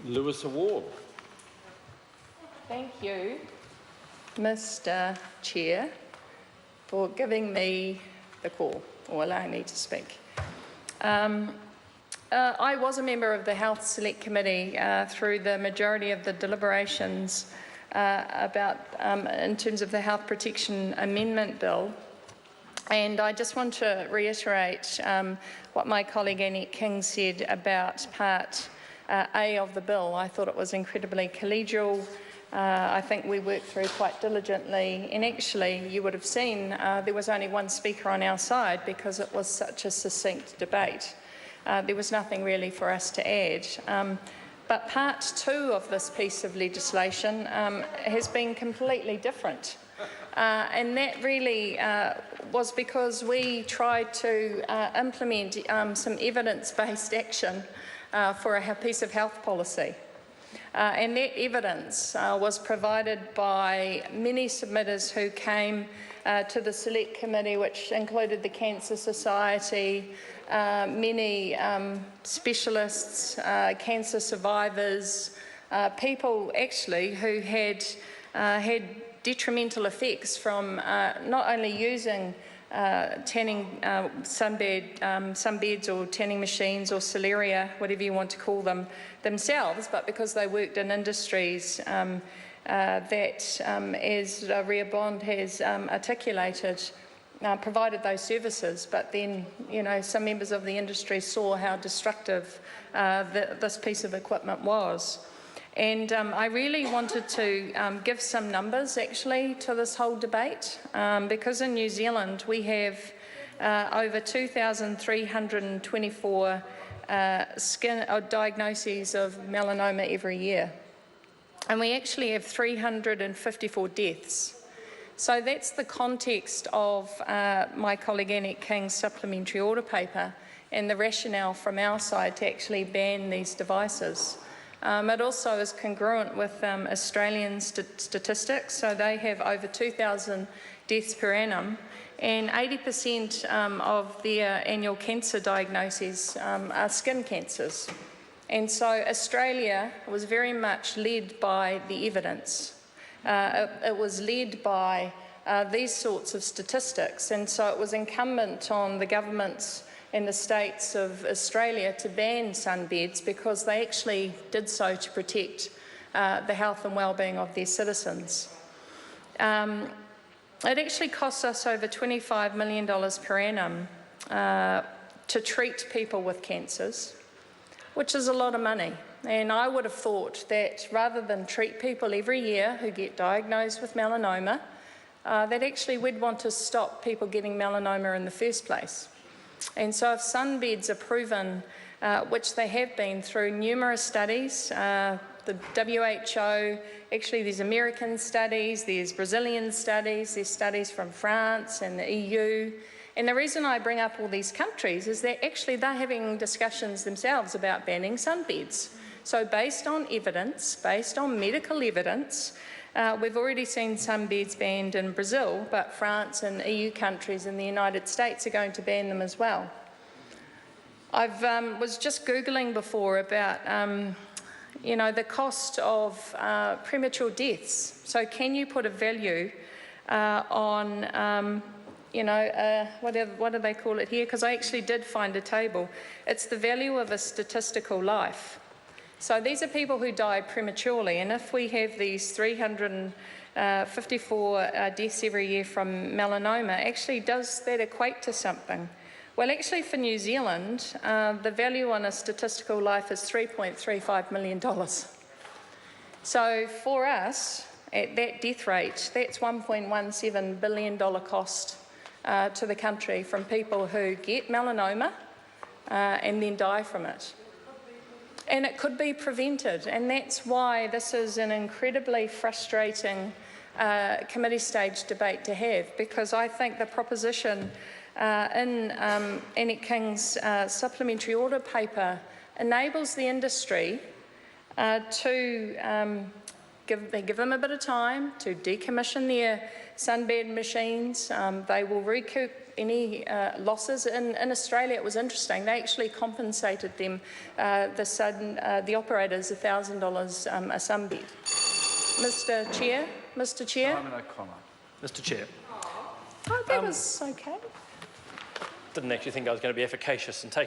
Lewis Award. Thank you, Mr. Chair, for giving me the call, or allowing me to speak. I was a member of the Health Select Committee through the majority of the deliberations in terms of the Health Protection Amendment Bill. And I just want to reiterate what my colleague Annette King said about Part A of the bill. I thought it was incredibly collegial. I think we worked through quite diligently, and actually you would have seen there was only one speaker on our side because it was such a succinct debate. There was nothing really for us to add. But Part 2 of this piece of legislation has been completely different. And that really was because we tried to implement some evidence-based action for a piece of health policy. And that evidence was provided by many submitters who came to the Select Committee, which included the Cancer Society, many specialists, cancer survivors, people actually who had detrimental effects from not only using tanning sunbeds or tanning machines or solaria, whatever you want to call them, themselves, but because they worked in industries that, as Ria Bond has articulated, provided those services. But then, you know, some members of the industry saw how destructive this piece of equipment was. And I really wanted to give some numbers actually to this whole debate, because in New Zealand we have over 2,324 skin diagnoses of melanoma every year. And we actually have 354 deaths. So that's the context of my colleague Annette King's supplementary order paper and the rationale from our side to actually ban these devices. It also is congruent with Australian statistics, so they have over 2,000 deaths per annum, and 80% of their annual cancer diagnoses are skin cancers. And so Australia was very much led by the evidence. It was led by these sorts of statistics, and so it was incumbent on the governments in the states of Australia to ban sunbeds because they actually did so to protect the health and well-being of their citizens. It actually costs us over $25 million per annum to treat people with cancers, which is a lot of money. And I would have thought that rather than treat people every year who get diagnosed with melanoma, that actually we'd want to stop people getting melanoma in the first place. And so if sunbeds are proven, which they have been through numerous studies, the WHO, actually there's American studies, there's Brazilian studies, there's studies from France and the EU. And the reason I bring up all these countries is that actually they're having discussions themselves about banning sunbeds. So based on evidence, based on medical evidence, we've already seen sunbeds banned in Brazil, but France and EU countries and the United States are going to ban them as well. I was just Googling before about, you know, the cost of premature deaths. So can you put a value on, you know, what do they call it here? Because I actually did find a table. It's the value of a statistical life. So these are people who die prematurely, and if we have these 354 deaths every year from melanoma, actually does that equate to something? Well, actually for New Zealand, the value on a statistical life is $3.35 million. So for us, at that death rate, that's $1.17 billion cost to the country from people who get melanoma and then die from it. And it could be prevented, and that's why this is an incredibly frustrating committee stage debate to have, because I think the proposition in Annette King's supplementary order paper enables the industry to they give them a bit of time to decommission their sunbed machines. They will recoup any losses. In Australia, it was interesting. They actually compensated them, the operators, $1,000 a sunbed. Mr. Chair. Simon O'Connor. Mr. Chair. Oh, that was okay. Didn't actually think I was going to be efficacious in taking